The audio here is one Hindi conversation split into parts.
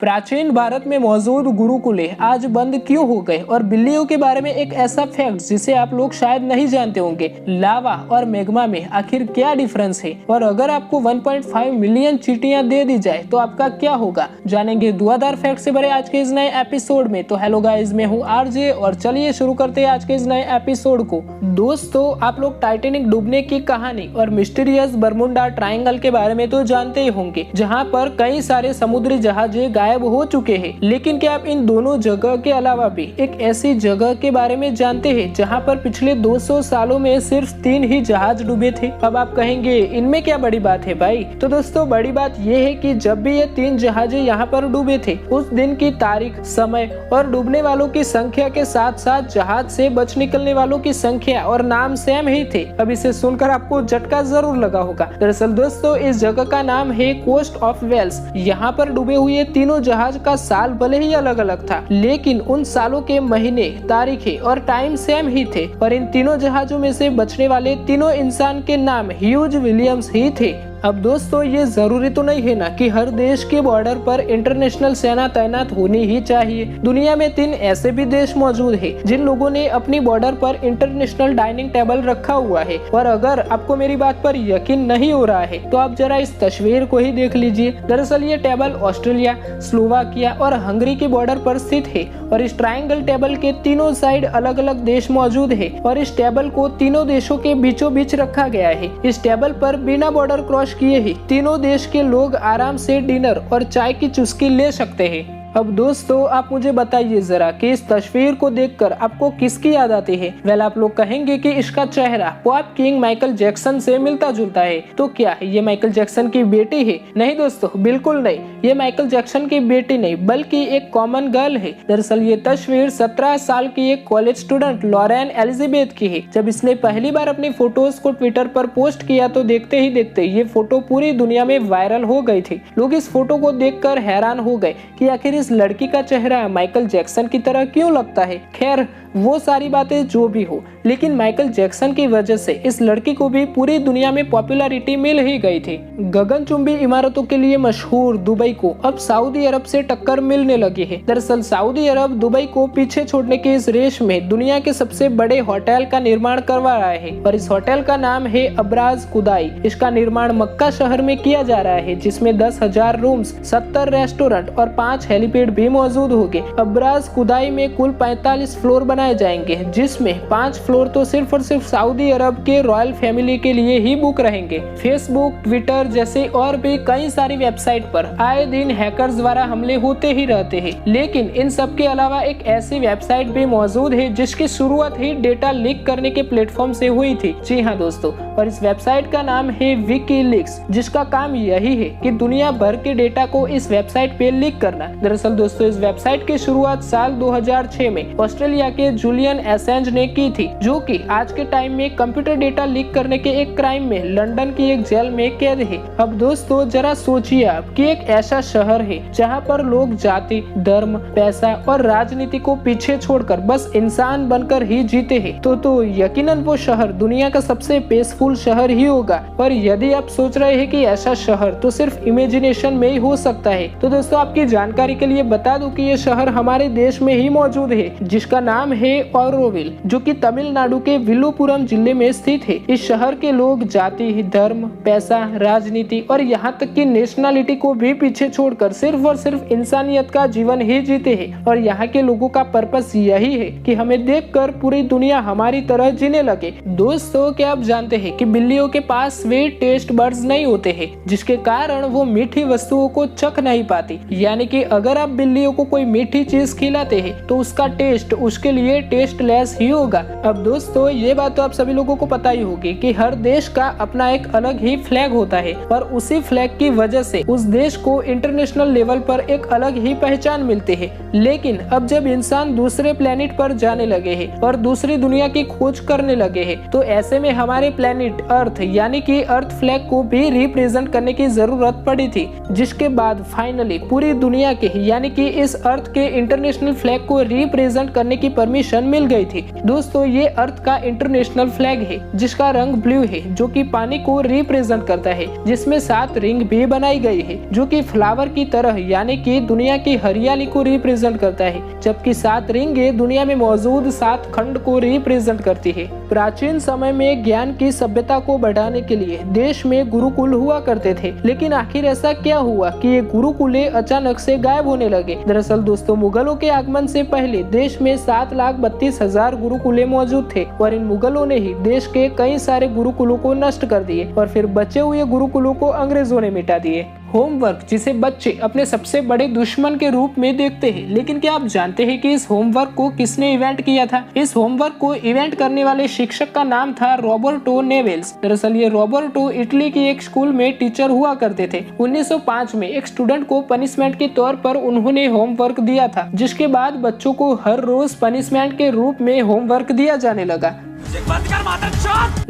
प्राचीन भारत में मौजूद गुरुकुले आज बंद क्यों हो गए और बिल्लियों के बारे में एक ऐसा फैक्ट जिसे आप लोग शायद नहीं जानते होंगे। लावा और मैग्मा में आखिर क्या डिफरेंस है और अगर आपको 1.5 मिलियन चींटियां दे दी जाए तो आपका क्या होगा, जानेंगे धुआंधार फैक्ट से भरे आज के इस नए एपिसोड में। तो हेलो गाइस, मैं हूँ आरजे और चलिए शुरू करते हैं आज के इस नए एपिसोड को। दोस्तों, आप लोग टाइटैनिक डूबने की कहानी और मिस्टीरियस बरमुडा ट्रायंगल के बारे में तो जानते ही होंगे, जहाँ पर कई सारे समुद्री जहाजें गायब हो चुके हैं। लेकिन क्या आप इन दोनों जगह के अलावा भी एक ऐसी जगह के बारे में जानते हैं जहां पर पिछले 200 सालों में सिर्फ 3 ही जहाज डूबे थे? अब आप कहेंगे इनमें क्या बड़ी बात है भाई। तो दोस्तों, बड़ी बात यह है कि जब भी ये 3 जहाजें यहाँ पर डूबे थे, उस दिन की तारीख, समय और डूबने वालों की संख्या के साथ साथ जहाज से बच निकलने वालों की संख्या और नाम सेम ही थे। अब इसे सुनकर आपको झटका जरूर लगा होगा। दरअसल दोस्तों, इस जगह का नाम है कोस्ट ऑफ वेल्स। यहाँ पर डूबे हुए तीनों जहाज का साल भले ही अलग अलग था, लेकिन उन सालों के महीने, तारीखें और टाइम सेम ही थे। और इन तीनों जहाजों में से बचने वाले तीनों इंसान के नाम ह्यूज विलियम्स ही थे। अब दोस्तों, ये जरूरी तो नहीं है ना कि हर देश के बॉर्डर पर इंटरनेशनल सेना तैनात होनी ही चाहिए। दुनिया में 3 ऐसे भी देश मौजूद हैं जिन लोगों ने अपनी बॉर्डर पर इंटरनेशनल डाइनिंग टेबल रखा हुआ है। और अगर आपको मेरी बात पर यकीन नहीं हो रहा है तो आप जरा इस तस्वीर को ही देख लीजिए। दरअसल ये टेबल ऑस्ट्रेलिया, स्लोवाकिया और हंगरी के बॉर्डर पर स्थित है और इस ट्रायंगल टेबल के तीनों साइड अलग अलग देश मौजूद है और इस टेबल को तीनों देशों के बीचों बीच रखा गया है। इस टेबल पर बिना बॉर्डर क्रॉस किए ही तीनों देश के लोग आराम से डिनर और चाय की चुस्की ले सकते हैं। अब दोस्तों, आप मुझे बताइए जरा कि इस तस्वीर को देखकर आपको किसकी याद आती है? वेल, आप लोग कहेंगे कि इसका चेहरा पॉप किंग माइकल जैक्सन से मिलता जुलता है। तो क्या ये माइकल जैक्सन की बेटी है? नहीं दोस्तों, बिल्कुल नहीं। ये माइकल जैक्सन की बेटी नहीं बल्कि एक कॉमन गर्ल है। दरअसल ये तस्वीर 17 साल की एक कॉलेज स्टूडेंट लॉरेन एलिजाबेथ की है। जब इसने पहली बार अपनी फोटोज को ट्विटर पर पोस्ट किया तो देखते ही देखते ये फोटो पूरी दुनिया में वायरल हो गई थी। लोग इस फोटो को देखकर हैरान हो गए कि आखिर इस लड़की का चेहरा माइकल जैक्सन की तरह क्यों लगता है। खैर, वो सारी बातें जो भी हो, लेकिन माइकल जैक्सन की वजह से इस लड़की को भी पूरी दुनिया में पॉपुलैरिटी मिल ही गई थी। गगनचुंबी इमारतों के लिए मशहूर दुबई को अब सऊदी अरब से टक्कर मिलने लगी है। दरअसल सऊदी अरब दुबई को पीछे छोड़ने की इस रेस में दुनिया के सबसे बड़े होटल का निर्माण करवा रहा है और इस होटल का नाम है अब्राज कुदाई। इसका निर्माण मक्का शहर में किया जा रहा है, जिसमें 10,000 रूम्स, 70 रेस्टोरेंट और 5 हेलीपैड भी मौजूद होंगे। अब्राज कुदाई में कुल 45 फ्लोर बनाए जाएंगे, जिसमें 5 फ्लोर तो सिर्फ और सिर्फ सऊदी अरब के रॉयल फैमिली के लिए ही बुक रहेंगे। फेसबुक, ट्विटर जैसे और भी कई सारी वेबसाइट पर आए दिन हैकर्स द्वारा हमले होते ही रहते हैं, लेकिन इन सब के अलावा एक ऐसी वेबसाइट भी मौजूद है जिसकी शुरुआत ही डेटा लीक करने के प्लेटफॉर्म से हुई थी। जी हाँ दोस्तों, और इस वेबसाइट का नाम है विकीलीक्स, जिसका काम यही है कि दुनिया भर के डेटा को इस वेबसाइट पे लीक करना। दरअसल दोस्तों, इस वेबसाइट की शुरुआत साल 2006 में ऑस्ट्रेलिया के जूलियन एसेंज ने की थी, जो कि आज के टाइम में कंप्यूटर डेटा लीक करने के एक क्राइम में लंदन की एक जेल में कैद है। अब दोस्तों, जरा सोचिए आप कि एक ऐसा शहर है जहां पर लोग जाति, धर्म, पैसा और राजनीति को पीछे छोड़कर बस इंसान बनकर ही जीते हैं। तो यकीनन वो शहर दुनिया का सबसे पीसफुल शहर ही होगा। पर यदि आप सोच रहे हैं कि ऐसा शहर तो सिर्फ इमेजिनेशन में ही हो सकता है, तो दोस्तों आपकी जानकारी के लिए बता दूं कि ये शहर हमारे देश में ही मौजूद है, जिसका नाम है ऑरोविल, जो कि तमिलनाडु के विल्लुपुरम जिले में स्थित है। इस शहर के लोग जाति, धर्म, पैसा, राजनीति और यहाँ तक कि नेशनलिटी को भी पीछे छोड़कर सिर्फ और सिर्फ इंसानियत का जीवन ही जीते हैं। और यहाँ के लोगों का पर्पस यही है कि हमें देखकर पूरी दुनिया हमारी तरह जीने लगे। दोस्तों, क्या आप जानते हैं कि बिल्लियों के पास वे टेस्ट बड्स नहीं होते हैं, जिसके कारण वो मीठी वस्तुओं को चख नहीं पाती। यानी कि अगर आप बिल्लियों को कोई मीठी चीज खिलाते हैं तो उसका टेस्ट उसके लिए टेस्टलेस ही होगा। अब दोस्तों, ये बात तो आप सभी लोगों को पता ही होगी कि हर देश का अपना एक अलग ही फ्लैग होता है और उसी फ्लैग की वजह से उस देश को इंटरनेशनल लेवल पर एक अलग ही पहचान मिलती है। लेकिन अब जब इंसान दूसरे प्लेनेट पर जाने लगे हैं और दूसरी दुनिया की खोज करने लगे हैं, तो ऐसे में हमारे प्लेनेट प्लैनेट अर्थ यानी कि अर्थ फ्लैग को भी रिप्रेजेंट करने की जरूरत पड़ी थी, जिसके बाद फाइनली पूरी दुनिया के यानी कि इस अर्थ के इंटरनेशनल फ्लैग को रिप्रेजेंट करने की परमिशन मिल गई थी। दोस्तों ये अर्थ का इंटरनेशनल फ्लैग है जिसका रंग ब्लू है जो कि पानी को रिप्रेजेंट करता है, जिसमें 7 रिंग भी बनाई गई है जो कि फ्लावर की तरह यानी कि दुनिया की हरियाली को रिप्रेजेंट करता है, जबकि 7 रिंगे दुनिया में मौजूद 7 खंड को रिप्रेजेंट करती है। प्राचीन समय में ज्ञान की सभ्यता को बढ़ाने के लिए देश में गुरुकुल हुआ करते थे, लेकिन आखिर ऐसा क्या हुआ कि ये गुरुकुले अचानक से गायब होने लगे। दरअसल दोस्तों मुगलों के आगमन से पहले देश में 7,32,000 गुरुकुले मौजूद थे और इन मुगलों ने ही देश के कई सारे गुरुकुलों को नष्ट कर दिए और फिर बचे हुए गुरुकुलों को अंग्रेजों ने मिटा दिए। होमवर्क जिसे बच्चे अपने सबसे बड़े दुश्मन के रूप में देखते हैं, लेकिन क्या आप जानते हैं कि इस होमवर्क को किसने इवेंट किया था? इस होमवर्क को इवेंट करने वाले शिक्षक का नाम था रॉबर्टो नेवेल्स। दरअसल ये रॉबर्टो इटली की एक स्कूल में टीचर हुआ करते थे। 1905 में एक स्टूडेंट को पनिशमेंट के तौर पर उन्होंने होमवर्क दिया था, जिसके बाद बच्चों को हर रोज पनिशमेंट के रूप में होमवर्क दिया जाने लगा।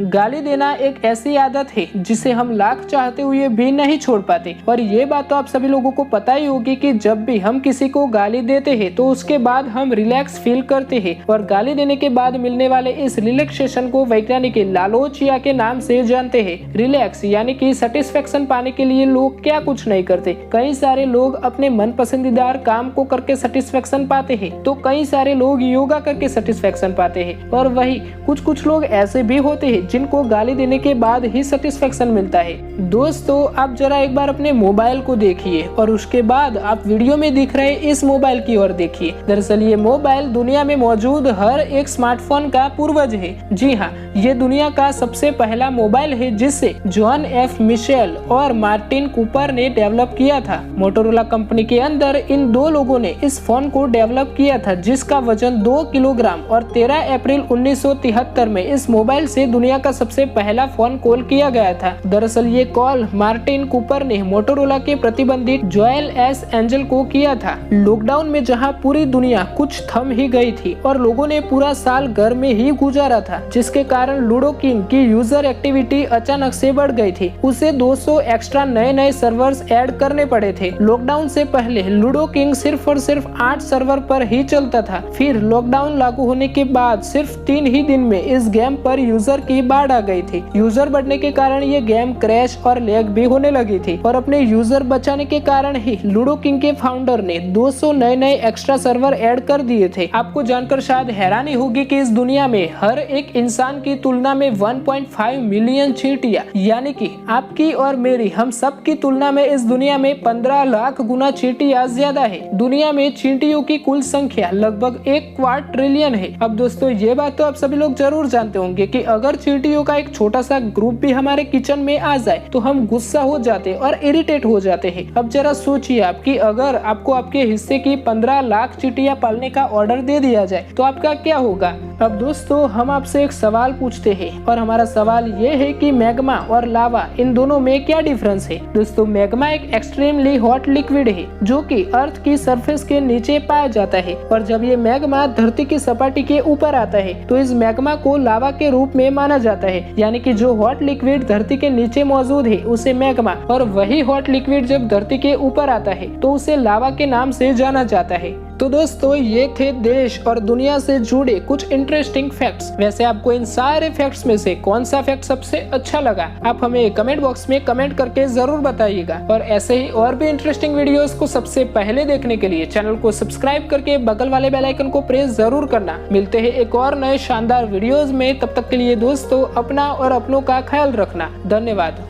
गाली देना एक ऐसी आदत है जिसे हम लाख चाहते हुए भी नहीं छोड़ पाते, और ये बात तो आप सभी लोगों को पता ही होगी कि जब भी हम किसी को गाली देते हैं तो उसके बाद हम रिलैक्स फील करते हैं, और गाली देने के बाद मिलने वाले इस रिलैक्सेशन को वैज्ञानिक लालोचिया के नाम से जानते हैं। रिलैक्स यानी कि सेटिस्फेक्शन पाने के लिए लोग क्या कुछ नहीं करते। कई सारे लोग अपने मन पसंदीदा काम को करके सेटिस्फेक्शन पाते हैं, तो कई सारे लोग योगा करके सेटिस्फेक्शन पाते हैं, और वही कुछ लोग ऐसे भी होते हैं जिनको गाली देने के बाद ही सेटिस्फेक्शन मिलता है। दोस्तों आप जरा एक बार अपने मोबाइल को देखिए और उसके बाद आप वीडियो में दिख रहे इस मोबाइल की ओर देखिए। दरअसल ये मोबाइल दुनिया में मौजूद हर एक स्मार्टफोन का पूर्वज है। जी हाँ, ये दुनिया का सबसे पहला मोबाइल है जिसे जॉन एफ मिशेल और मार्टिन कूपर ने डेवलप किया था। मोटोरोला कंपनी के अंदर इन 2 लोगों ने इस फोन को डेवलप किया था, जिसका वजन 2 किलोग्राम, और 13 अप्रैल 1973 में इस मोबाइल से दुनिया का सबसे पहला फोन कॉल किया गया था। दरअसल ये कॉल मार्टिन कूपर ने मोटोरोला के प्रतिबंधित जोएल एस एंजल को किया था। लॉकडाउन में जहां पूरी दुनिया कुछ थम ही गई थी और लोगों ने पूरा साल घर में ही गुजारा था, जिसके कारण लूडो किंग की यूजर एक्टिविटी अचानक से बढ़ गई थी। उसे 200 एक्स्ट्रा नए सर्वर्स ऐड करने पड़े थे। लॉकडाउन से पहले लूडो किंग सिर्फ और सिर्फ 8 सर्वर पर ही चलता था। फिर लॉकडाउन लागू होने के बाद सिर्फ 3 ही दिन में इस गेम पर यूजर की बाढ़ आ गई थी। यूजर बढ़ने के कारण ये गेम क्रैश और लैग भी होने लगी थी, और अपने यूजर बचाने के कारण ही लूडो किंग के फाउंडर ने 200 नए एक्स्ट्रा सर्वर ऐड कर दिए थे। आपको जानकर शायद हैरानी होगी कि इस दुनिया में हर एक इंसान की तुलना में 1.5 मिलियन चींटियां, यानी कि आपकी और मेरी, हम सब की तुलना में इस दुनिया में 15 लाख गुना चींटियां ज्यादा है। दुनिया में चींटियों की कुल संख्या लगभग 1/4 ट्रिलियन है। अब दोस्तों ये बात तो आप सभी लोग जरूर जानते होंगे कि अगर चींटियों का एक छोटा सा ग्रुप भी हमारे किचन में आ जाए तो हम गुस्सा हो जाते और इरिटेट हो जाते हैं। अब जरा सोचिए आप कि अगर आपको आपके हिस्से की 15 लाख चींटियां पालने का ऑर्डर दे दिया जाए तो आपका क्या होगा। अब दोस्तों हम आपसे एक सवाल पूछते हैं, और हमारा सवाल ये है कि मैग्मा और लावा इन दोनों में क्या डिफरेंस है। दोस्तों मैग्मा एक एक्सट्रीमली हॉट लिक्विड है जो कि अर्थ की सरफेस के नीचे पाया जाता है, और जब ये मैग्मा धरती की सपाटी के ऊपर आता है तो इस मैग्मा को लावा के रूप में माना जाता है। यानी कि जो हॉट लिक्विड धरती के नीचे मौजूद है उसे मैग्मा, और वही हॉट लिक्विड जब धरती के ऊपर आता है तो उसे लावा के नाम से जाना जाता है। तो दोस्तों ये थे देश और दुनिया से जुड़े कुछ इंटरेस्टिंग फैक्ट्स। वैसे आपको इन सारे फैक्ट्स में से कौन सा फैक्ट सबसे अच्छा लगा, आप हमें कमेंट बॉक्स में कमेंट करके जरूर बताइएगा। और ऐसे ही और भी इंटरेस्टिंग वीडियोस को सबसे पहले देखने के लिए चैनल को सब्सक्राइब करके बगल वाले बेल आइकन को प्रेस जरूर करना। मिलते हैं एक और नए शानदार वीडियोस में, तब तक के लिए दोस्तों अपना और अपनों का ख्याल रखना। धन्यवाद।